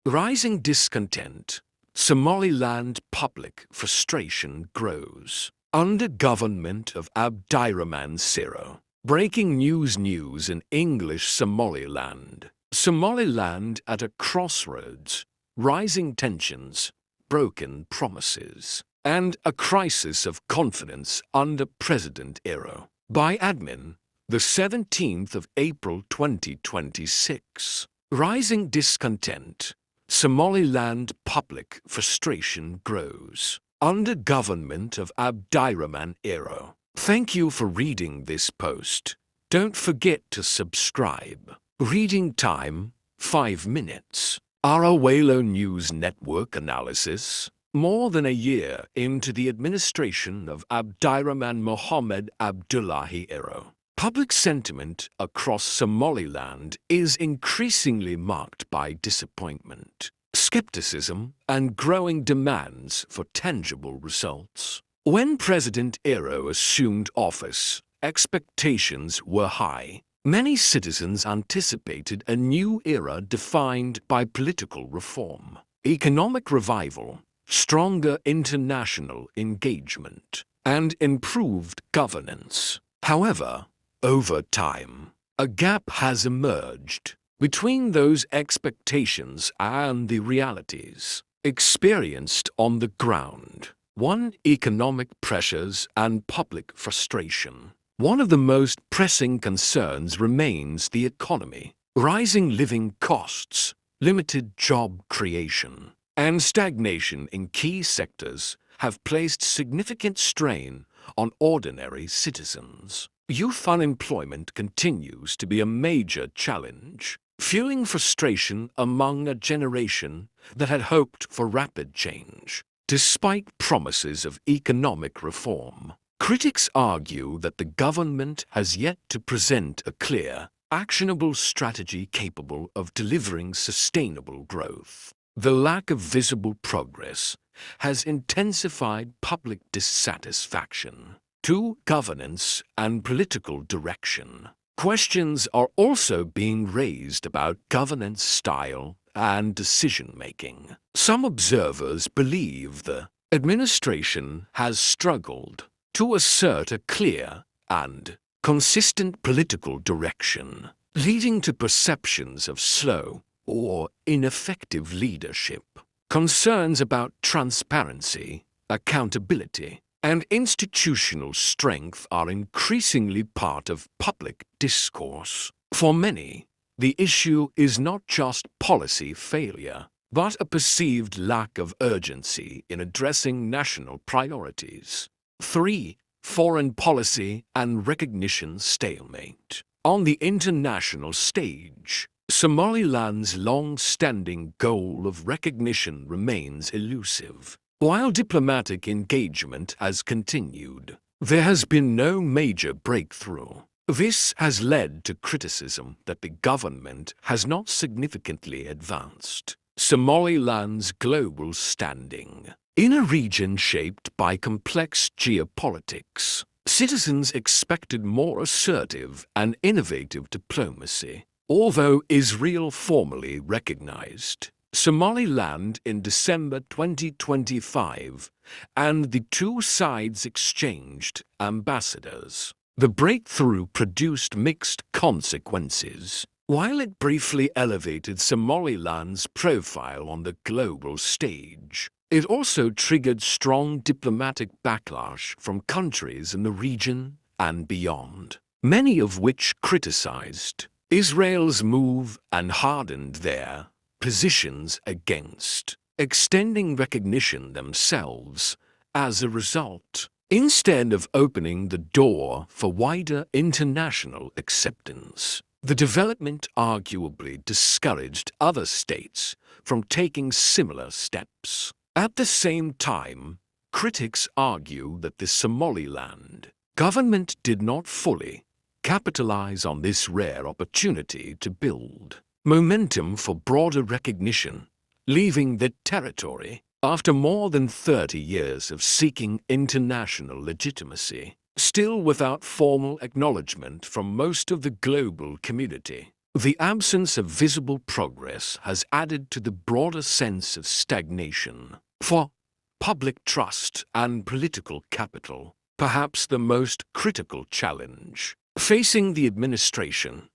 Rising discontent. Somaliland public frustration grows. Under government of Abdirahman Irro. Breaking news in English Somaliland. Somaliland at a crossroads. Rising tensions, broken promises, and a crisis of confidence under President Irro. By admin, the 17th of April 2026. Rising discontent. Somaliland public frustration grows. Under government of Abdirahman Irro. Thank you for reading this post. Don't forget to subscribe. Reading time, 5 minutes. Araweelo News Network analysis. More than a year into the administration of Abdirahman Mohammed Abdullahi Irro. Public sentiment across Somaliland is increasingly marked by disappointment, skepticism, and growing demands for tangible results. When President Irro assumed office, expectations were high. Many citizens anticipated a new era defined by political reform, economic revival, stronger international engagement, and improved governance. However, over time, a gap has emerged between those expectations and the realities experienced on the ground. One, economic pressures and public frustration. One of the most pressing concerns remains the economy. Rising living costs, limited job creation, and stagnation in key sectors have placed significant strain on ordinary citizens. Youth unemployment continues to be a major challenge, fueling frustration among a generation that had hoped for rapid change. Despite promises of economic reform, critics argue that the government has yet to present a clear, actionable strategy capable of delivering sustainable growth. The lack of visible progress has intensified public dissatisfaction. 2. Governance and political direction. Questions are also being raised about governance style and decision-making. Some observers believe the administration has struggled to assert a clear and consistent political direction, leading to perceptions of slow or ineffective leadership. Concerns about transparency, accountability, and institutional strength are increasingly part of public discourse. For many, the issue is not just policy failure, but a perceived lack of urgency in addressing national priorities. 3. Foreign policy and recognition stalemate. On the international stage, Somaliland's long-standing goal of recognition remains elusive. While diplomatic engagement has continued, there has been no major breakthrough. This has led to criticism that the government has not significantly advanced Somaliland's global standing. In a region shaped by complex geopolitics, citizens expected more assertive and innovative diplomacy. Although Israel formally recognized Somaliland in December 2025, and the two sides exchanged ambassadors, the breakthrough produced mixed consequences. While it briefly elevated Somaliland's profile on the global stage, it also triggered strong diplomatic backlash from countries in the region and beyond, many of which criticized Israel's move and hardened their positions against extending recognition themselves. As a result, instead of opening the door for wider international acceptance, the development arguably discouraged other states from taking similar steps. At the same time, critics argue that the Somaliland government did not fully capitalize on this rare opportunity to build momentum for broader recognition, leaving the territory, after more than 30 years of seeking international legitimacy, still without formal acknowledgement from most of the global community. The absence of visible progress has added to the broader sense of stagnation. For public trust and political capital, perhaps the most critical challenge facing the administration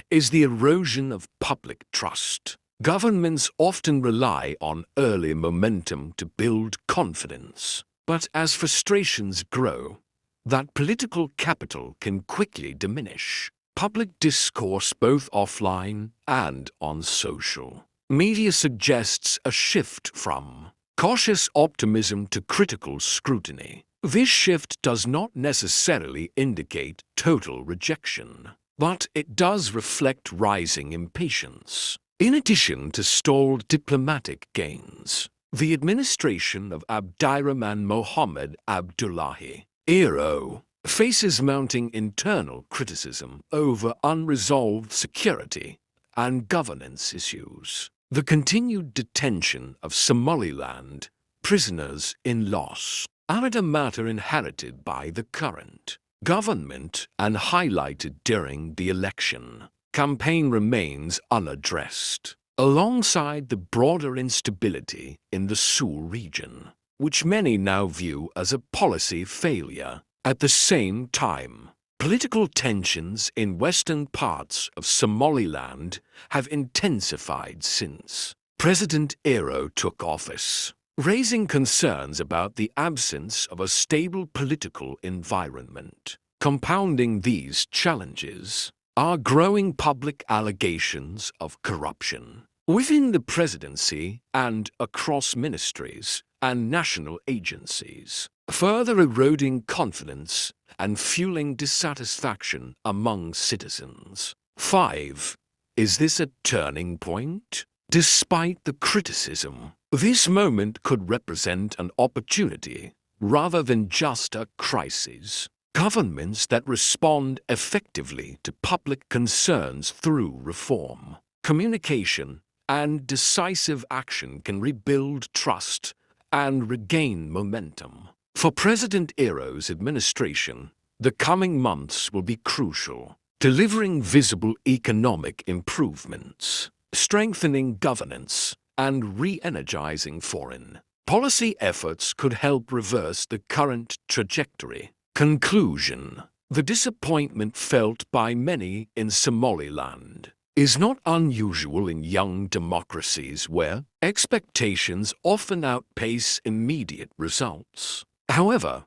is the erosion of public trust. Governments often rely on early momentum to build confidence, but as frustrations grow, that political capital can quickly diminish. Public discourse, both offline and on social media, suggests a shift from cautious optimism to critical scrutiny. This shift does not necessarily indicate total rejection, but it does reflect rising impatience. In addition to stalled diplomatic gains, the administration of Abdirahman Mohammed Abdullahi, Irro, faces mounting internal criticism over unresolved security and governance issues. The continued detention of Somaliland prisoners in loss are a matter inherited by the current government and highlighted during the election campaign remains unaddressed, alongside the broader instability in the Sul region, which many now view as a policy failure. At the same time, political tensions in western parts of Somaliland have intensified since President Irro took office, raising concerns about the absence of a stable political environment. Compounding these challenges are growing public allegations of corruption within the presidency and across ministries and national agencies, further eroding confidence and fueling dissatisfaction among citizens. 5. Is this a turning point? Despite the criticism, this moment could represent an opportunity rather than just a crisis. Governments that respond effectively to public concerns through reform, communication, and decisive action can rebuild trust and regain momentum. For President Irro's administration, the coming months will be crucial, delivering visible economic improvements, strengthening governance, and re-energizing foreign policy efforts could help reverse the current trajectory. Conclusion: the disappointment felt by many in Somaliland is not unusual in young democracies where expectations often outpace immediate results. However,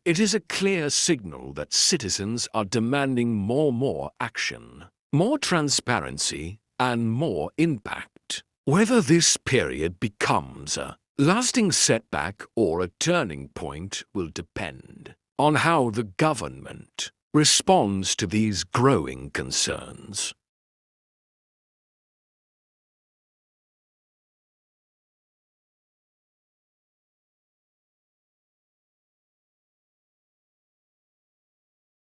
it is a clear signal that citizens are demanding more action, more transparency, and more impact. Whether this period becomes a lasting setback or a turning point will depend on how the government responds to these growing concerns.